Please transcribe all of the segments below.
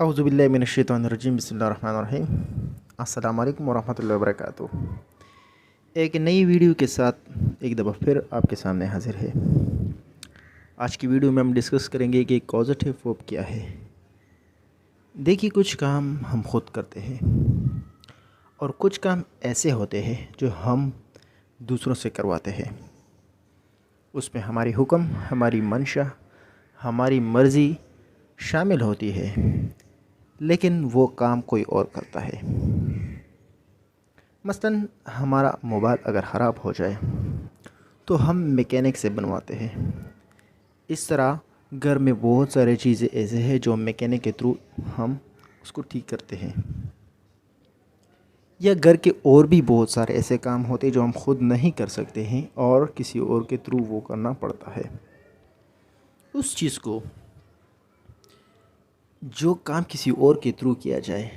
औज़ुबिल्लाहि मिनश्शैतानिर्रजीम बिस्मिल्लाहिर्रहमानिर्रहीम। अस्सलाम वालेकुम वरहमतुल्लाहि वबरकातुहू। एक नई वीडियो के साथ एक दफ़ा फिर आपके सामने हाज़िर है। आज की वीडियो में हम डिस्कस करेंगे कि कॉज़ेटिव वर्ब क्या है। देखिए, कुछ काम हम खुद करते हैं और कुछ काम ऐसे होते हैं जो हम दूसरों से करवाते हैं। उसमें हमारी हुक्म, हमारी मंशा, हमारी मर्ज़ी शामिल होती है, लेकिन वो काम कोई और करता है। मसलन हमारा मोबाइल अगर ख़राब हो जाए तो हम मैकेनिक से बनवाते हैं। इस तरह घर में बहुत सारी चीज़ें ऐसे हैं जो मैकेनिक के थ्रू हम उसको ठीक करते हैं। या घर के और भी बहुत सारे ऐसे काम होते हैं जो हम खुद नहीं कर सकते हैं और किसी और के थ्रू वो करना पड़ता है। उस चीज़ को जो काम किसी और के थ्रू किया जाए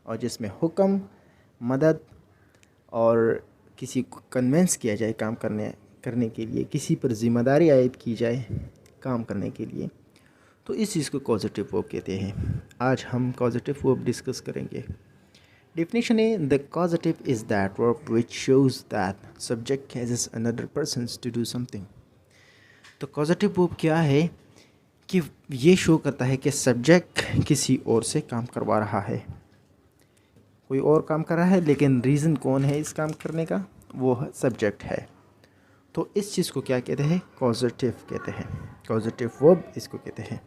और जिसमें हुक्म, मदद और किसी को कन्विंस किया जाए काम करने के लिए, किसी पर ज़िम्मेदारी आयद की जाए काम करने के लिए, तो इस चीज़ को कॉज़ेटिव वर्ब कहते हैं। आज हम कॉज़ेटिव वर्ब डिस्कस करेंगे। डेफिनेशन है, the causative is that verb which shows that subject causes another persons to do something. तो कॉज़ेटिव वर्ब क्या है कि ये शो करता है कि सब्जेक्ट किसी और से काम करवा रहा है, कोई और काम कर रहा है, लेकिन रीज़न कौन है इस काम करने का, वो सब्जेक्ट है। तो इस चीज़ को क्या कहते हैं, कॉज़ेटिव कहते हैं। कॉज़ेटिव वर्ब इसको कहते हैं।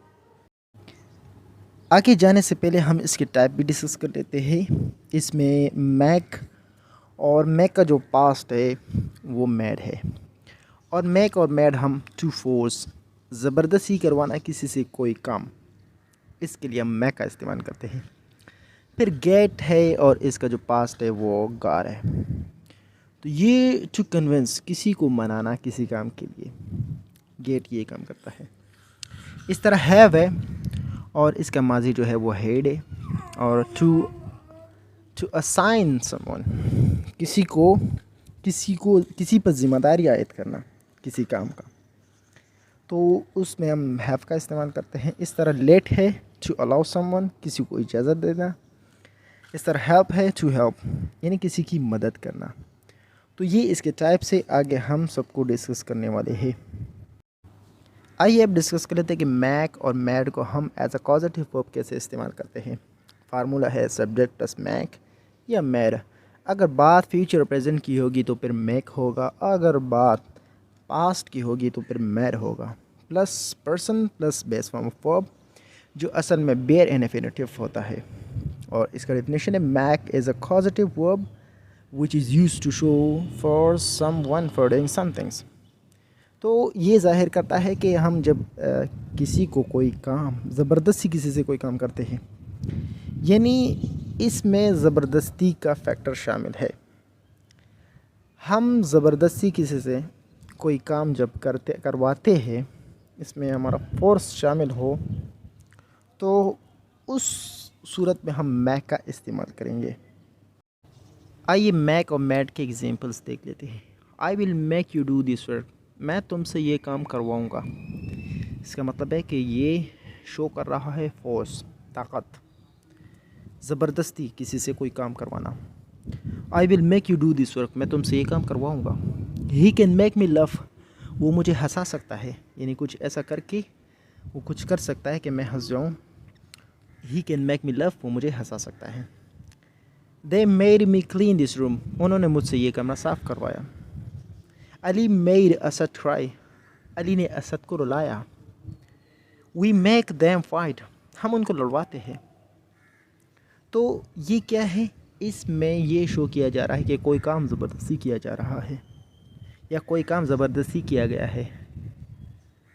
आगे जाने से पहले हम इसके टाइप भी डिस्कस कर लेते हैं। इसमें मैक और मैक का जो पास्ट है वो मैड है, और मैक और मैड हम टू फोर्स, ज़बरदस्ती करवाना किसी से कोई काम, इसके लिए हम मैक का इस्तेमाल करते हैं। फिर गेट है और इसका जो पास्ट है वो गार है। तो ये टू कन्विंस, किसी को मनाना किसी काम के लिए, गेट ये काम करता है। इस तरह हैव है और इसका माजी जो है वो हेड है, और टू असाइन समवन, किसी पर ज़िम्मेदारी आयद करना किसी काम का, तो उसमें हम हैव का इस्तेमाल करते हैं। इस तरह लेट है, टू अलाउ समवन, किसी को इजाज़त देना। इस तरह हेल्प है, टू हेल्प, यानी किसी की मदद करना। तो ये इसके टाइप से आगे हम सबको डिस्कस करने वाले हैं। आइए अब डिस्कस कर लेते हैं कि मैक और मैड को हम एज अ कॉज़ेटिव वर्ब कैसे इस्तेमाल करते हैं। फार्मूला है सब्जेक्ट प्लस मैक या मैड। अगर बात फ्यूचर प्रेजेंट की होगी तो फिर मैक होगा, अगर बात पास्ट की होगी तो फिर मैड होगा, plus person plus base form of verb, जो असल में बेयर इन्फिनिटिव होता है। और इसका डेफिनेशन है, make is a causative verb which is used to show for someone for doing some things। तो ये ज़ाहिर करता है कि हम जब किसी को कोई काम, ज़बरदस्ती किसी से कोई काम करते हैं, यानी इसमें ज़बरदस्ती का फैक्टर शामिल है। हम ज़बरदस्ती किसी से कोई काम जब करवाते हैं, इसमें हमारा फोर्स शामिल हो, तो उस सूरत में हम मैक का इस्तेमाल करेंगे। आइए मैक और मैड के एग्जांपल्स देख लेते हैं। आई will make you do this work, मैं तुमसे ये काम करवाऊँगा। इसका मतलब है कि ये शो कर रहा है फोर्स, ताकत, ज़बरदस्ती किसी से कोई काम करवाना। I will make you do this work, मैं तुमसे ये काम करवाऊँगा। He can make me love, वो मुझे हंसा सकता है, यानी कुछ ऐसा करके वो कुछ कर सकता है कि मैं हंस जाऊँ। ही कैन मेक मी लव, वो मुझे हंसा सकता है। They made me clean this room, उन्होंने मुझसे ये कमरा साफ़ करवाया। अली made असद cry, अली ने असद को रुलाया। We make them fight, हम उनको लड़वाते हैं। तो ये क्या है, इसमें ये शो किया जा रहा है कि कोई काम ज़बरदस्ती किया जा रहा है या कोई काम ज़बरदस्ती किया गया है।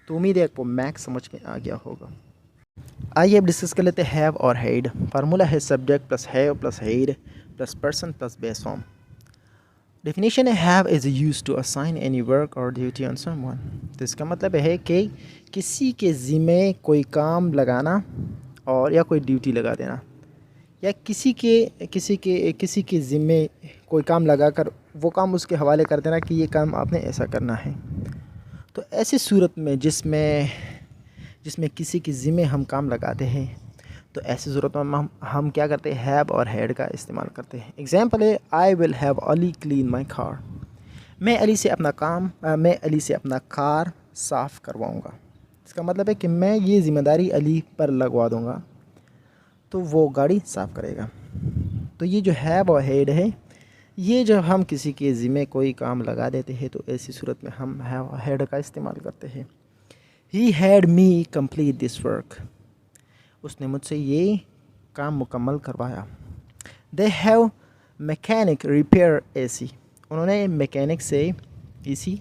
तो उम्मीद है आपको मैक्स समझ में आ गया होगा। आइए अब डिस्कस कर लेते हैं हैव और हेड। फार्मूला है subject plus have plus head plus person plus base form. Definition है, have is use to assign any work और ड्यूटी ऑन समवन। तो इसका मतलब है कि किसी के ज़िम्मे कोई काम लगाना और या कोई ड्यूटी लगा देना, या किसी के ज़िम्मे कोई काम लगाकर वो काम उसके हवाले कर देना कि ये काम आपने ऐसा करना है। तो ऐसी सूरत में जिसमें किसी के ज़िम्मे हम काम लगाते हैं, तो ऐसी ज़रूरत में हम क्या करते हैं, हैव और हैड का इस्तेमाल करते हैं। एग्जाम्पल है, I will have Ali clean my car. मैं अली से अपना कार साफ़ करवाऊँगा। इसका मतलब है कि मैं ये ज़िम्मेदारी अली पर लगवा दूँगा तो वो गाड़ी साफ़ करेगा। तो ये जो हैव और हैड है, ये जब हम किसी के ज़िम्मे कोई काम लगा देते हैं तो ऐसी सूरत में हम हैव और हैड का इस्तेमाल करते हैं। He had me complete this work. उसने मुझसे ये काम मुकम्मल करवाया। They have mechanic repair AC. उन्होंने मैकेनिक से एसी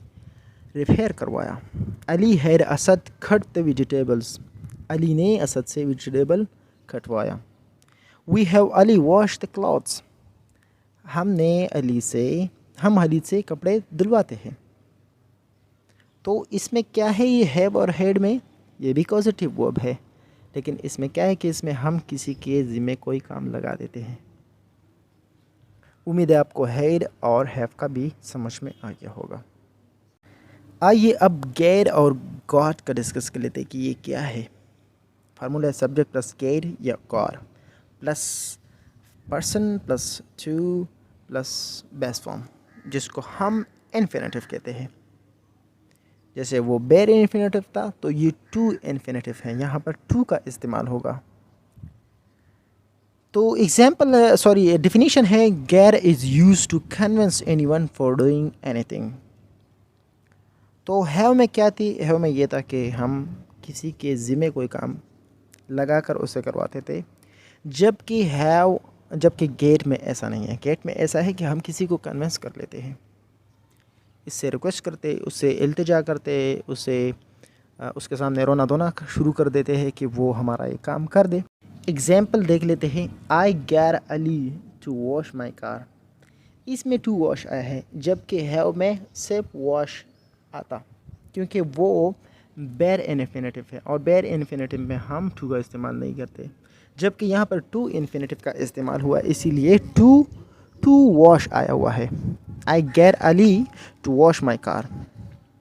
रिपेयर करवाया। Ali had Asad cut the vegetables. Ali ने असद से वेजिटेबल कटवाया। We have Ali wash the clothes. हम अली से कपड़े धुलवाते हैं। तो इसमें क्या है, ये हैव और हैड में ये भी पॉजिटिव वर्ब है, लेकिन इसमें क्या है कि इसमें हम किसी के ज़िम्मे कोई काम लगा देते हैं। उम्मीद है आपको हैड और हैव का भी समझ में आ गया होगा। आइए अब गेट और गॉट का डिस्कस कर लेते हैं कि ये क्या है। फार्मूला है सब्जेक्ट प्लस गेट या got plus person plus two plus base form, जिसको हम इन्फिनेटिव कहते हैं। जैसे वो बेर इन्फिनेटिव था तो ये टू इन्फिनेटिव है, यहाँ पर टू का इस्तेमाल होगा। तो डेफिनेशन है, get is use to convince anyone for doing anything. तो हैव में क्या थी, हैव में ये था कि हम किसी के ज़िम्मे कोई काम लगाकर उसे करवाते थे, जबकि गेट में ऐसा नहीं है। गेट में ऐसा है कि हम किसी को कन्विंस कर लेते हैं, इससे रिक्वेस्ट करते, उससे इल्तिजा करते, उसके सामने रोना धोना शुरू कर देते हैं कि वो हमारा ये काम कर दे। एग्जाम्पल देख लेते हैं। I get Ali to wash my car. इसमें टू वॉश आया है, जबकि हैव में सिर्फ वॉश आता, क्योंकि वो बेर इन्फिनेटिव है और बेर इन्फिनेटिव में हम टू का इस्तेमाल नहीं करते, जबकि यहाँ पर टू इन्फिनेटिव का इस्तेमाल हुआ, इसीलिए टू वॉश आया हुआ है। I get Ali to wash my car.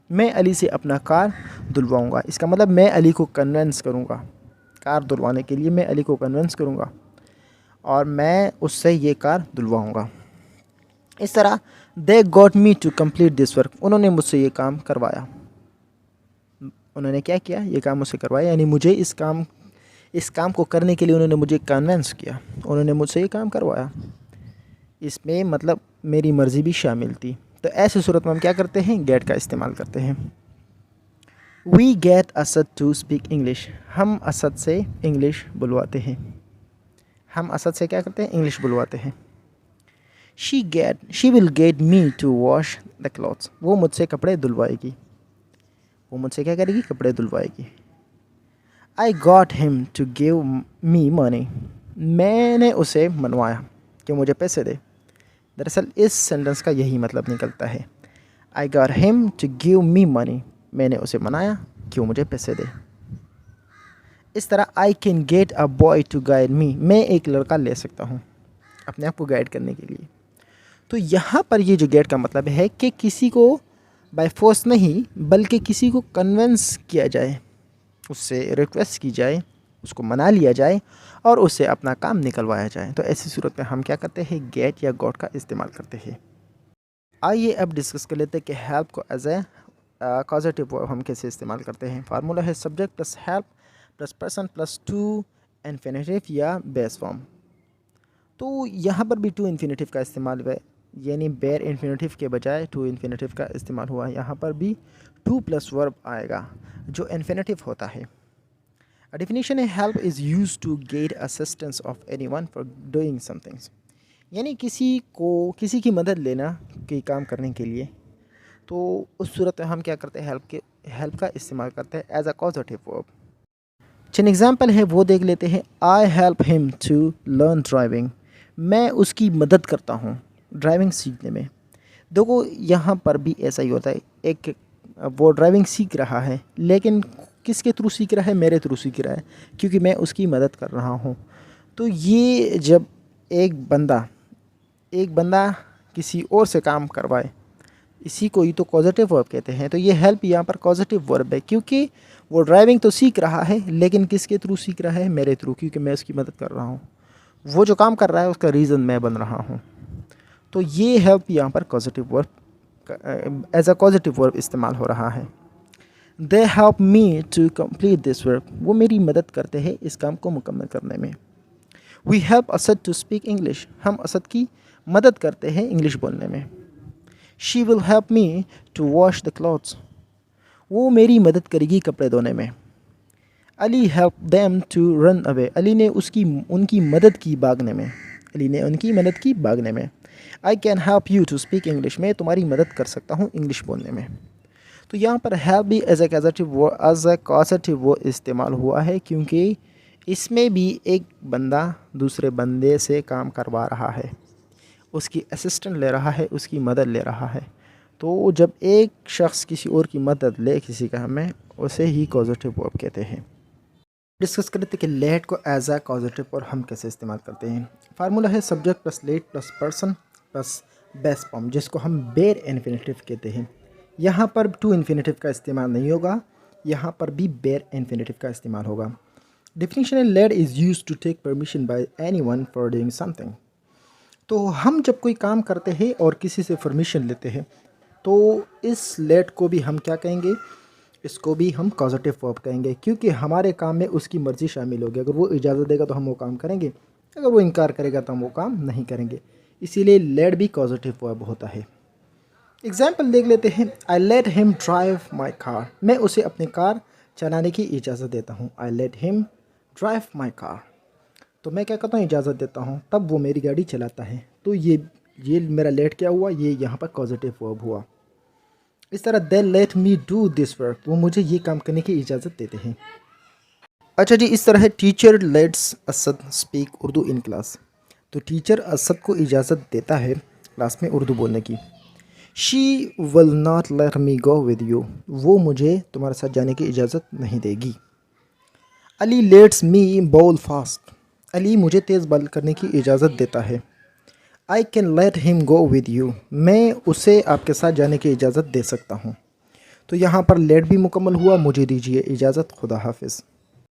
मैं अली से अपना कार धुलवाऊँगा। इसका मतलब मैं अली को कन्विंस करूँगा, कार धुलवाने के लिए मैं अली को कन्विंस करूँगा और मैं उससे ये कार धुलवाऊँगा। इस तरह they got me to complete this work. उन्होंने मुझसे ये काम करवाया। उन्होंने क्या किया, ये काम मुझसे करवाया, यानी मुझे इस काम को करने के लिए उन्होंने मुझे कन्विंस किया, उन्होंने मुझसे ये काम करवाया। इसमें मतलब मेरी मर्ज़ी भी शामिल थी। तो ऐसी सूरत में हम क्या करते हैं, गेट का इस्तेमाल करते हैं। We get Asad to speak English. हम असद से इंग्लिश बुलवाते हैं। हम असद से क्या करते हैं, इंग्लिश बुलवाते हैं। She will get me to wash the clothes. वो मुझसे कपड़े धुलवाएगी। वो मुझसे क्या करेगी, कपड़े धुलवाएगी। I got him to give me money. मैंने उसे मनवाया कि मुझे पैसे दे। दरअसल इस सेंटेंस का यही मतलब निकलता है। I got him to give me money. मैंने उसे मनाया कि वो मुझे पैसे दे। इस तरह I can get a boy to guide me. मैं एक लड़का ले सकता हूँ अपने आप को गाइड करने के लिए। तो यहाँ पर ये जो गेट का मतलब है कि किसी को बाय फोर्स नहीं, बल्कि किसी को कन्विंस किया जाए, उससे रिक्वेस्ट की जाए, उसको मना लिया जाए और उससे अपना काम निकलवाया जाए। तो ऐसी सूरत में हम क्या करते हैं, गेट या गॉट का इस्तेमाल करते हैं। आइए अब डिस्कस कर लेते हैं कि हेल्प को एज ए कॉजेटिव वर्ब हम कैसे इस्तेमाल करते हैं। फार्मूला है subject plus help plus person plus two infinitive या बेस फॉर्म। तो यहाँ पर भी टू इन्फिनेटिव का इस्तेमाल हुआ है, यानी बेर इन्फिनेटिव के बजाय टू इन्फिनेटिव का इस्तेमाल हुआ है। यहाँ पर भी टू प्लस वर्ब आएगा जो इन्फिनेटिव होता है। A definition है help is used to get assistance of anyone for doing something। यानी किसी की मदद लेना कोई काम करने के लिए, तो उस सूरत में हम क्या करते हैं, हेल्प का इस्तेमाल करते हैं एज अ कॉजेटिव वर्ब। चंद एग्जाम्पल है वो देख लेते हैं। I help him to learn driving. मैं उसकी मदद करता हूँ ड्राइविंग सीखने में। देखो यहाँ पर भी ऐसा ही होता है, एक वो ड्राइविंग सीख रहा है, लेकिन किसके थ्रू सीख रहा है, मेरे थ्रू सीख रहा है, क्योंकि मैं उसकी मदद कर रहा हूँ। तो ये जब एक बंदा किसी और से काम करवाए इसी को ही तो कॉजेटिव वर्ब कहते हैं। तो ये हेल्प यहाँ पर कॉजेटिव वर्ब है, क्योंकि वो ड्राइविंग तो सीख रहा है, लेकिन किसके थ्रू सीख रहा है? मेरे थ्रू, क्योंकि मैं उसकी मदद कर रहा हूँ। वो जो काम कर रहा है उसका रीज़न मैं बन रहा हूँ। तो ये हेल्प यहाँ पर positive verb as a positive verb इस्तेमाल हो रहा है। They help me to complete this work, वो मेरी मदद करते हैं इस काम को मुकम्मल करने में। We help Asad to speak English, हम असद की मदद करते हैं इंग्लिश बोलने में। She will help me to wash the clothes, वो मेरी मदद करेगी कपड़े धोने में। Ali help them to run away, Ali ने उनकी मदद की भागने में। अली ने उनकी मदद की भागने में। I can help you to speak English, मैं तुम्हारी मदद कर सकता हूँ इंग्लिश बोलने में। तो यहाँ पर हेल्प भी एज ए कॉजेटिव वो इस्तेमाल हुआ है, क्योंकि इसमें भी एक बंदा दूसरे बंदे से काम करवा रहा है, उसकी असिस्टेंट ले रहा है, उसकी मदद ले रहा है। तो जब एक शख्स किसी और की मदद ले किसी काम में, उसे ही कॉजेटिव वर्ब कहते हैं। डिस्कस करते हैं कि लेट को एज अ कॉजेटिव और हम कैसे इस्तेमाल करते हैं। फार्मूला है subject plus late plus person plus base form, जिसको हम बेर इन्फिनेटिव कहते हैं। यहाँ पर टू इन्फिनेटिव का इस्तेमाल नहीं होगा, यहाँ पर भी बेर इन्फिनेटिव का इस्तेमाल होगा। Definition let is use to take permission by anyone for doing something. तो हम जब कोई काम करते हैं और किसी से परमिशन लेते हैं, तो इस लेट को भी हम क्या कहेंगे? इसको भी हम कॉजेटिव वर्ब कहेंगे, क्योंकि हमारे काम में उसकी मर्ज़ी शामिल होगी। अगर वो इजाज़त देगा तो हम वो काम करेंगे, अगर वो इनकार करेगा तो हम वो काम नहीं करेंगे। इसीलिए लेट भी कॉजेटिव वर्ब होता है। एग्जाम्पल देख लेते हैं। I let him drive my car, मैं उसे अपनी कार चलाने की इजाज़त देता हूँ। I let him drive my car, तो मैं क्या करता हूँ? इजाज़त देता हूँ, तब वो मेरी गाड़ी चलाता है। तो ये मेरा लेट क्या हुआ? ये यहाँ पर पॉजिटिव वर्ब हुआ। इस तरह they let me do this work, वो मुझे ये काम करने की इजाज़त देते हैं। अच्छा जी, इस तरह है teacher let's Asad speak Urdu in class, तो टीचर असद को इजाज़त देता है क्लास में उर्दू बोलने की। She will not let me go with you, वो मुझे तुम्हारे साथ जाने की इजाज़त नहीं देगी। Ali let's me ball fast, Ali मुझे तेज़ बॉल करने की इजाज़त देता है। I can let him go with you, मैं उसे आपके साथ जाने की इजाज़त दे सकता हूँ। तो यहाँ पर लेट भी मुकम्मल हुआ, मुझे दीजिए इजाज़त, खुदा हाफिज़।